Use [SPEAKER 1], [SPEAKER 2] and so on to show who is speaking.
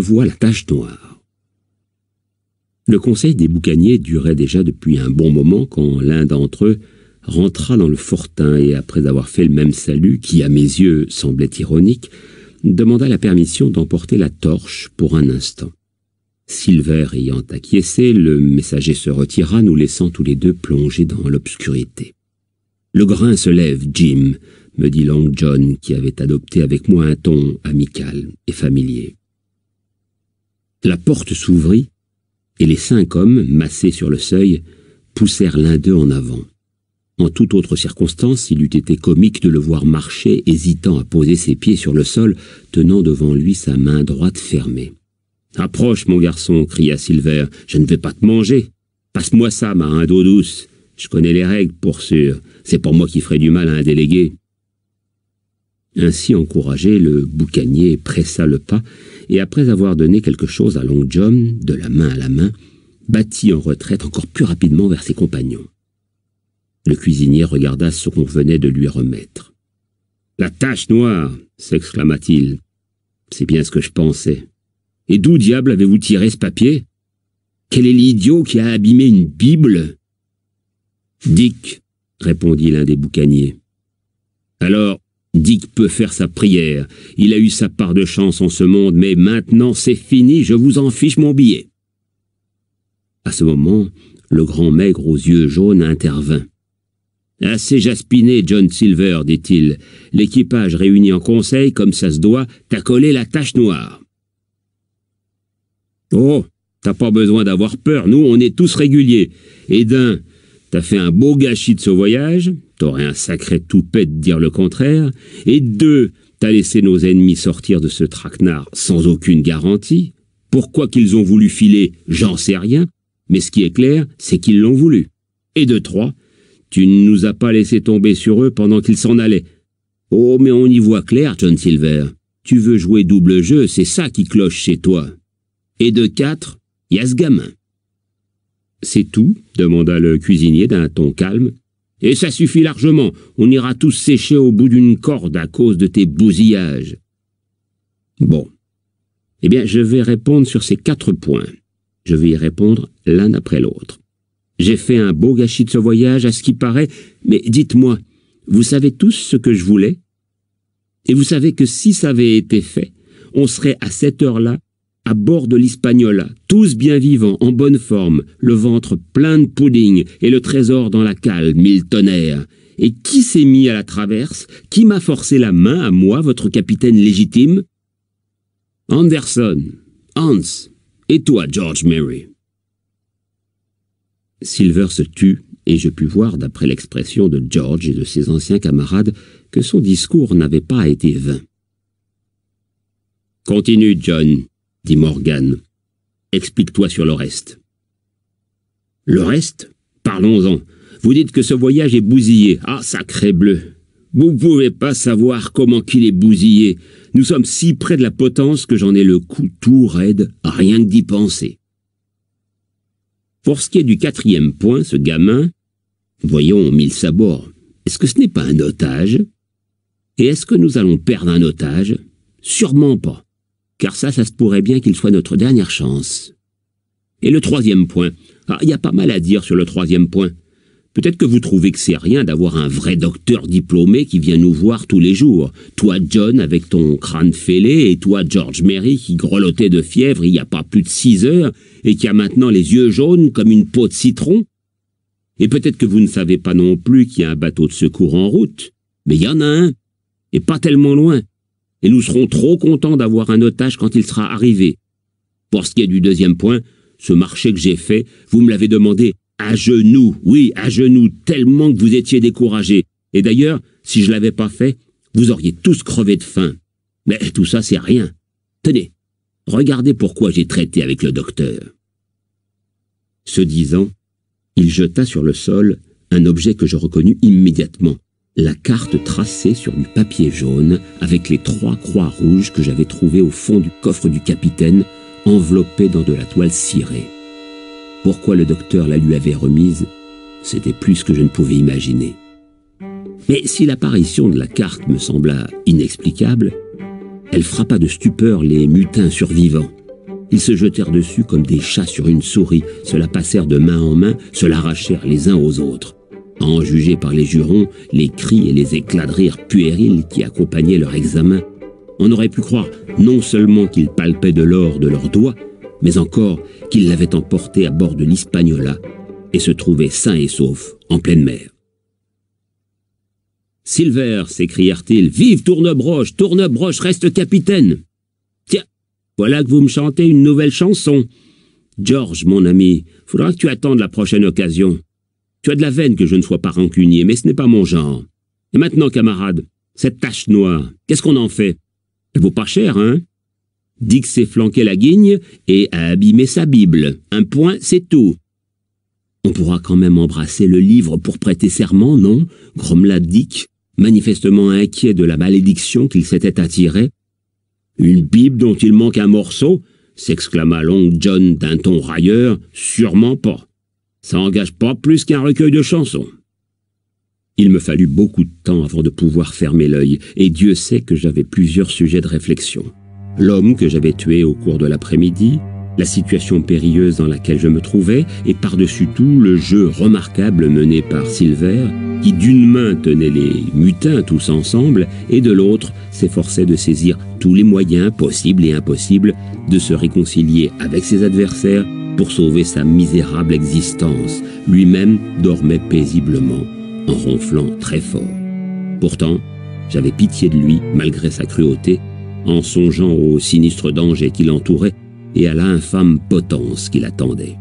[SPEAKER 1] vois la tache noire. Le conseil des boucaniers durait déjà depuis un bon moment quand l'un d'entre eux rentra dans le fortin et, après avoir fait le même salut, qui à mes yeux semblait ironique, demanda la permission d'emporter la torche pour un instant. Silver ayant acquiescé, le messager se retira, nous laissant tous les deux plongés dans l'obscurité. « Le grain se lève, Jim », me dit Long John, qui avait adopté avec moi un ton amical et familier. La porte s'ouvrit, et les 5 hommes, massés sur le seuil, poussèrent l'un d'eux en avant. En toute autre circonstance, il eût été comique de le voir marcher, hésitant à poser ses pieds sur le sol, tenant devant lui sa main droite fermée. « Approche, mon garçon » cria Silver, « je ne vais pas te manger. Passe-moi ça, marin d'eau douce. Je connais les règles, pour sûr. C'est pour moi qui ferai du mal à un délégué. » Ainsi encouragé, le boucanier pressa le pas, et après avoir donné quelque chose à Long John, de la main à la main, battit en retraite encore plus rapidement vers ses compagnons. Le cuisinier regarda ce qu'on venait de lui remettre. « La tache noire !» s'exclama-t-il. « C'est bien ce que je pensais. Et d'où diable avez-vous tiré ce papier? Quel est l'idiot qui a abîmé une Bible ?»« Dick !» répondit l'un des boucaniers. « Alors, Dick peut faire sa prière. Il a eu sa part de chance en ce monde, mais maintenant c'est fini, je vous en fiche mon billet. » À ce moment, le grand maigre aux yeux jaunes intervint. « Assez jaspiné, John Silver, dit-il. L'équipage réuni en conseil, comme ça se doit, t'a collé la tache noire. »« Oh, t'as pas besoin d'avoir peur, nous on est tous réguliers. Et d'un, t'as fait un beau gâchis de ce voyage, t'aurais un sacré toupet de dire le contraire, et de 2, t'as laissé nos ennemis sortir de ce traquenard sans aucune garantie. Pourquoi qu'ils ont voulu filer, j'en sais rien, mais ce qui est clair, c'est qu'ils l'ont voulu. Et de 3, tu ne nous as pas laissé tomber sur eux pendant qu'ils s'en allaient. Oh, mais on y voit clair, John Silver. Tu veux jouer double jeu, c'est ça qui cloche chez toi. Et de 4, y a ce gamin. »« C'est tout ?» demanda le cuisinier d'un ton calme. « Et ça suffit largement, on ira tous sécher au bout d'une corde à cause de tes bousillages. » Bon. Eh bien, je vais répondre sur ces 4 points. Je vais y répondre l'un après l'autre. J'ai fait un beau gâchis de ce voyage, à ce qui paraît, mais dites-moi, vous savez tous ce que je voulais? Et vous savez que si ça avait été fait, on serait à cette heure-là à bord de l'Hispaniola, tous bien vivants, en bonne forme, le ventre plein de pudding et le trésor dans la cale, 1000 tonnerres. Et qui s'est mis à la traverse? Qui m'a forcé la main à moi, votre capitaine légitime? Anderson, Hans, et toi, George Mary. Silver se tut, et je pus voir, d'après l'expression de George et de ses anciens camarades, que son discours n'avait pas été vain. « Continue, John, » dit Morgan. « Explique-toi sur le reste. »« Le reste? Parlons-en. Vous dites que ce voyage est bousillé. Ah, sacré bleu! Vous pouvez pas savoir comment qu'il est bousillé. Nous sommes si près de la potence que j'en ai le cou tout raide, rien que d'y penser. Pour ce qui est du 4e point, ce gamin, voyons, 1000 sabords, est-ce que ce n'est pas un otage? Et est-ce que nous allons perdre un otage? Sûrement pas. Car ça se pourrait bien qu'il soit notre dernière chance. Et le 3e point. Ah, il y a pas mal à dire sur le 3e point. Peut-être que vous trouvez que c'est rien d'avoir un vrai docteur diplômé qui vient nous voir tous les jours. Toi, John, avec ton crâne fêlé, et toi, George Mary, qui grelottait de fièvre il n'y a pas plus de 6 heures, et qui a maintenant les yeux jaunes comme une peau de citron. Et peut-être que vous ne savez pas non plus qu'il y a un bateau de secours en route. Mais il y en a un, et pas tellement loin. Et nous serons trop contents d'avoir un otage quand il sera arrivé. Pour ce qui est du 2e point, ce marché que j'ai fait, vous me l'avez demandé à genoux, oui, à genoux, tellement que vous étiez découragés. Et d'ailleurs, si je l'avais pas fait, vous auriez tous crevé de faim. Mais tout ça, c'est rien. Tenez, regardez pourquoi j'ai traité avec le docteur. Ce disant, il jeta sur le sol un objet que je reconnus immédiatement. La carte tracée sur du papier jaune avec les 3 croix rouges que j'avais trouvées au fond du coffre du capitaine, enveloppée dans de la toile cirée. Pourquoi le docteur la lui avait remise, c'était plus que je ne pouvais imaginer. Mais si l'apparition de la carte me sembla inexplicable, elle frappa de stupeur les mutins survivants. Ils se jetèrent dessus comme des chats sur une souris, se la passèrent de main en main, se l'arrachèrent les uns aux autres. À en juger par les jurons, les cris et les éclats de rire puérils qui accompagnaient leur examen, on aurait pu croire non seulement qu'ils palpaient de l'or de leurs doigts, mais encore qu'ils l'avaient emporté à bord de l'Hispaniola et se trouvaient sains et saufs en pleine mer. « Silver !» s'écrièrent-ils. « Vive Tournebroche! Tournebroche reste capitaine !»« Tiens, voilà que vous me chantez une nouvelle chanson. George, mon ami, faudra que tu attendes la prochaine occasion. Tu as de la veine que je ne sois pas rancunier, mais ce n'est pas mon genre. Et maintenant, camarade, cette tache noire, qu'est-ce qu'on en fait? Elle vaut pas cher, hein? Dick s'est flanqué la guigne et a abîmé sa Bible. Un point, c'est tout. On pourra quand même embrasser le livre pour prêter serment, non? Grommela Dick, manifestement inquiet de la malédiction qu'il s'était attirée. Une Bible dont il manque un morceau? S'exclama l'oncle John d'un ton railleur. Sûrement pas. Ça engage pas plus qu'un recueil de chansons. Il me fallut beaucoup de temps avant de pouvoir fermer l'œil, et Dieu sait que j'avais plusieurs sujets de réflexion. L'homme que j'avais tué au cours de l'après-midi, la situation périlleuse dans laquelle je me trouvais, et par-dessus tout le jeu remarquable mené par Silver, qui d'une main tenait les mutins tous ensemble, et de l'autre s'efforçait de saisir tous les moyens possibles et impossibles de se réconcilier avec ses adversaires pour sauver sa misérable existence. Lui-même dormait paisiblement, en ronflant très fort. Pourtant, j'avais pitié de lui, malgré sa cruauté, en songeant au sinistre danger qui l'entourait et à l'infâme potence qui l'attendait.